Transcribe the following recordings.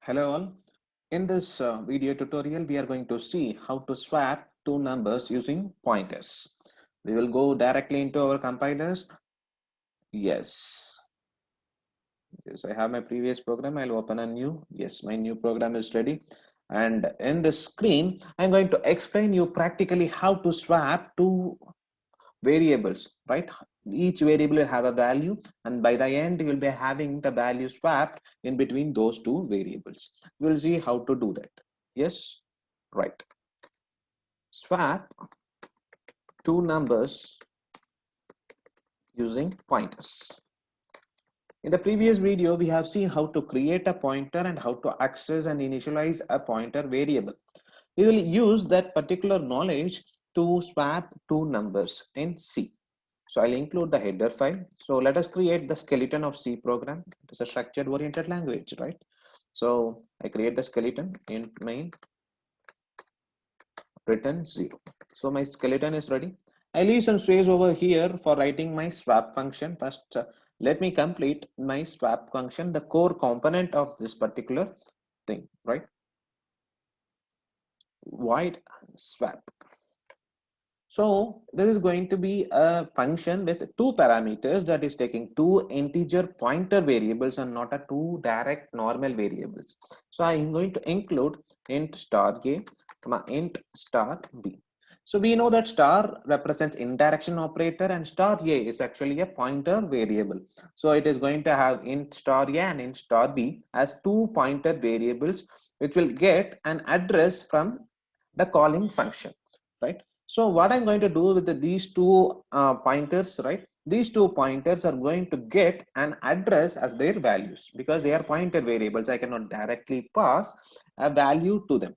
Hello all. In this video tutorial, we are going to see how to swap two numbers using pointers. We will go directly into our compilers. Yes. Yes, I have my previous program. I'll open a new. Yes, my new program is ready. And in the screen, I'm going to explain you practically how to swap two variables, right? Each variable will have a value, and by the end you will be having the value swapped in between those two variables. We'll see how to do that. Yes, right. Swap two numbers using pointers. In the previous video, we have seen how to create a pointer and how to access and initialize a pointer variable. We will use that particular knowledge to swap two numbers in C. So I'll include the header file. So let us create the skeleton of C program. It is a structured oriented language, right? So I create the skeleton in main return 0. So my skeleton is ready. I leave some space over here for writing my swap function. First, let me complete my swap function, the core component of this particular thing, right? Void swap. So this is going to be a function with two parameters, that is taking two integer pointer variables and not a two direct normal variables. So I am going to include int star a, int star b. So we know that star represents indirection operator and star a is actually a pointer variable. So it is going to have int star a and int star b as two pointer variables, which will get an address from the calling function, right? So what I'm going to do with these two pointers, right? These two pointers are going to get an address as their values because they are pointer variables. I cannot directly pass a value to them.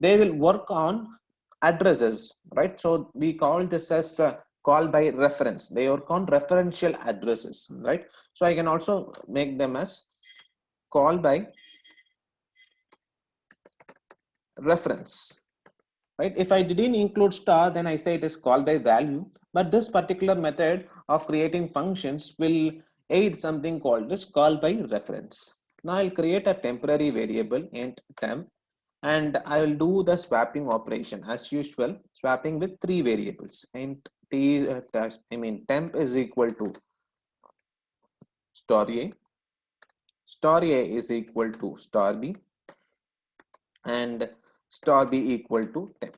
They will work on addresses, right? So we call this as call by reference. They work on referential addresses, right? So I can also make them as call by reference. Right? If I didn't include star, then I say it is called by value. But this particular method of creating functions will aid something called this call by reference. Now I'll create a temporary variable int temp, and I will do the swapping operation as usual, swapping with three variables. Int temp is equal to star a is equal to star b, and star b equal to temp.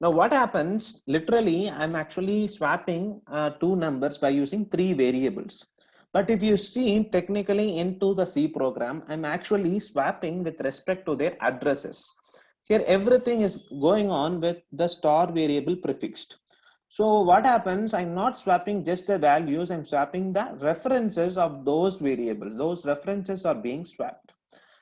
Now what happens, literally I'm actually swapping two numbers by using three variables. But if you see technically into the C program, I'm actually swapping with respect to their addresses. Here everything is going on with the star variable prefixed. So what happens, I'm not swapping just the values, I'm swapping the references of those variables. Those references are being swapped.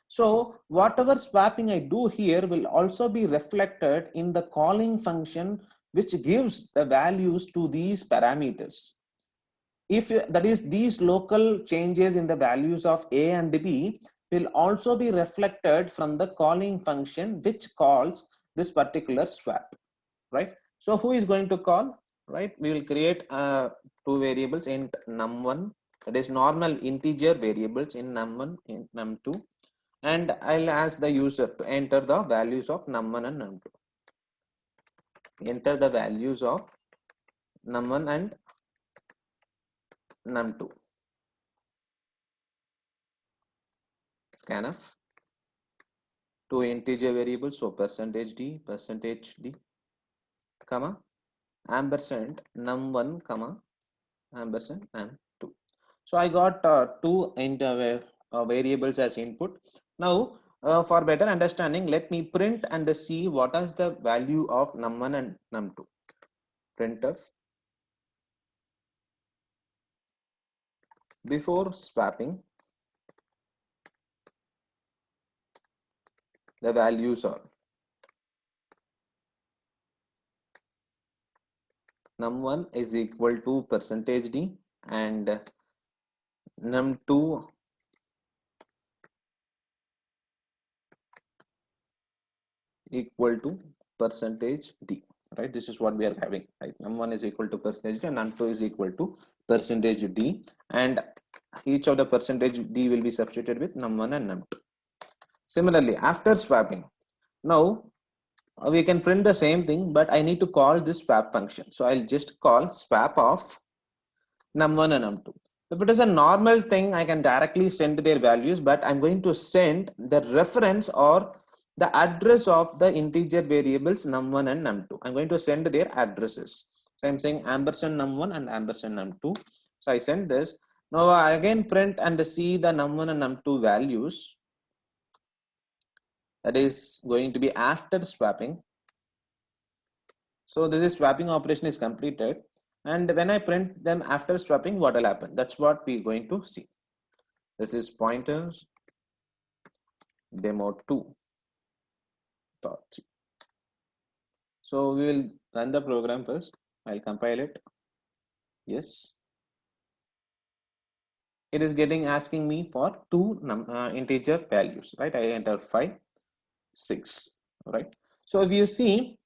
So whatever swapping I do here will also be reflected in the calling function, which gives the values to these parameters. If that is, these local changes in the values of A and B will also be reflected from the calling function, which calls this particular swap, right? So who is going to call, right? We will create two variables int num1, that is normal integer variables in num1 in num2, and I'll ask the user to enter the values of num1 and num2. Enter the values of num1 and num2. Scanf two integer variables, so %d, comma ampersand num1, comma ampersand num2. So I got two variables as input. Now for better understanding, let me print and see what is the value of num1 and num2. Printf before swapping, the values are num1 is equal to %d and num2 equal to %d, right? This is what we are having, right? Num1 is equal to %d and num2 is equal to %d, and each of the %d will be substituted with num1 and num2. Similarly, after swapping, now we can print the same thing, but I need to call this swap function. So I'll just call swap of num1 and num2. If it is a normal thing, I can directly send their values, but I'm going to send the reference or the address of the integer variables num1 and num2. I'm going to send their addresses. So I'm saying ampersand num1 and ampersand num2. So I send this. Now I again print and see the num1 and num2 values. That is going to be after swapping. So this is swapping operation is completed. And when I print them after swapping, what will happen? That's what we're going to see. This is pointers demo2. So we will run the program first. I'll compile it. Yes. It is getting asking me for two integer values, right? I enter 5, 6, right? So if you see,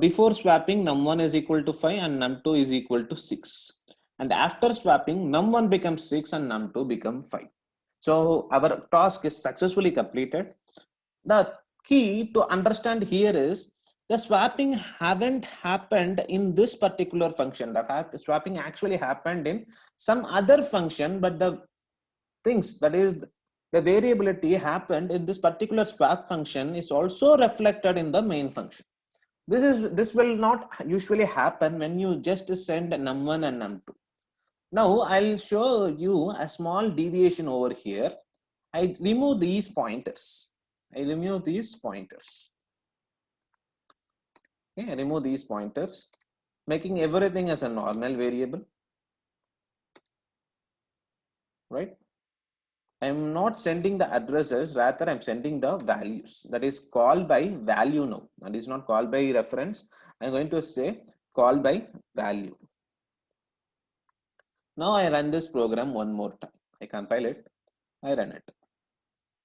before swapping, num1 is equal to 5 and num2 is equal to 6. And after swapping, num1 becomes 6 and num2 becomes 5. So our task is successfully completed. The key to understand here is the swapping haven't happened in this particular function. The swapping actually happened in some other function, but the things, that is the variability happened in this particular swap function, is also reflected in the main function. This will not usually happen when you just send num1 and num2. Now I'll show you a small deviation over here. I remove these pointers. I remove these pointers. Okay, I remove these pointers, making everything as a normal variable, right? I'm not sending the addresses, rather I'm sending the values. That is called by value now. That is not called by reference. I'm going to say call by value. Now I run this program one more time. I compile it. I run it.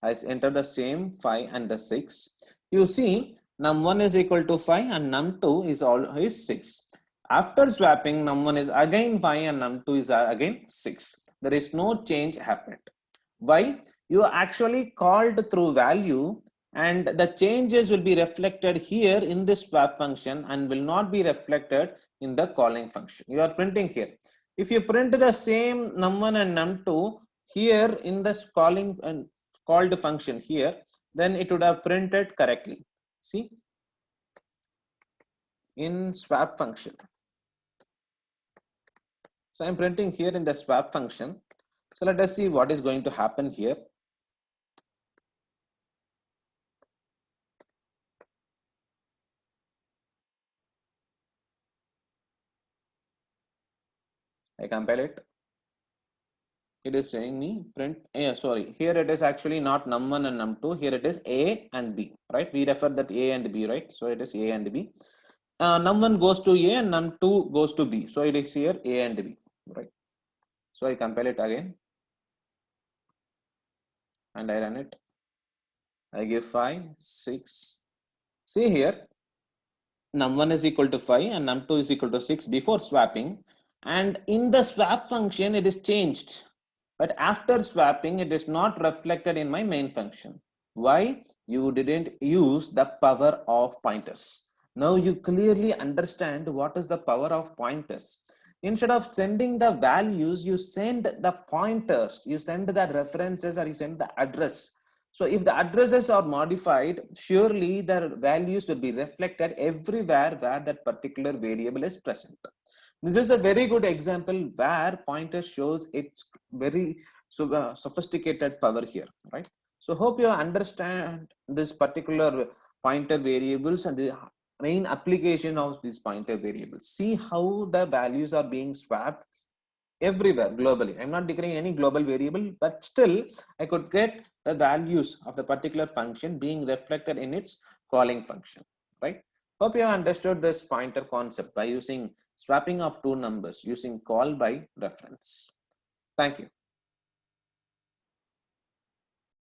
I enter the same 5 and the 6. You see, num1 is equal to 5 and num2 is 6. After swapping, num1 is again 5 and num2 is again 6. There is no change happened. Why? You actually called through value, and the changes will be reflected here in this swap function and will not be reflected in the calling function. You are printing here. If you print the same num1 and num2 here in this calling and called function here, then it would have printed correctly. See, in swap function. So I'm printing here in the swap function. So let us see what is going to happen here. I compile it. It is saying me print, sorry, here it is actually not num1 and num2, here it is A and B, right? We refer that A and B, right? So it is A and B. Num1 goes to A and num2 goes to B. So it is here A and B, right? So I compile it again and I run it. I give 5, 6. See here, num1 is equal to 5 and num2 is equal to 6 before swapping. And in the swap function, it is changed. But after swapping, it is not reflected in my main function. Why? You didn't use the power of pointers. Now you clearly understand what is the power of pointers. Instead of sending the values, you send the pointers, you send the references, or you send the address. So if the addresses are modified, surely the values will be reflected everywhere where that particular variable is present. This is a very good example where pointer shows its very sophisticated power here, right? So hope you understand this particular pointer variables and the main application of these pointer variables. See how the values are being swapped everywhere globally. I'm not declaring any global variable, but still I could get the values of the particular function being reflected in its calling function, right? Hope you understood this pointer concept by using swapping of two numbers using call by reference. Thank you.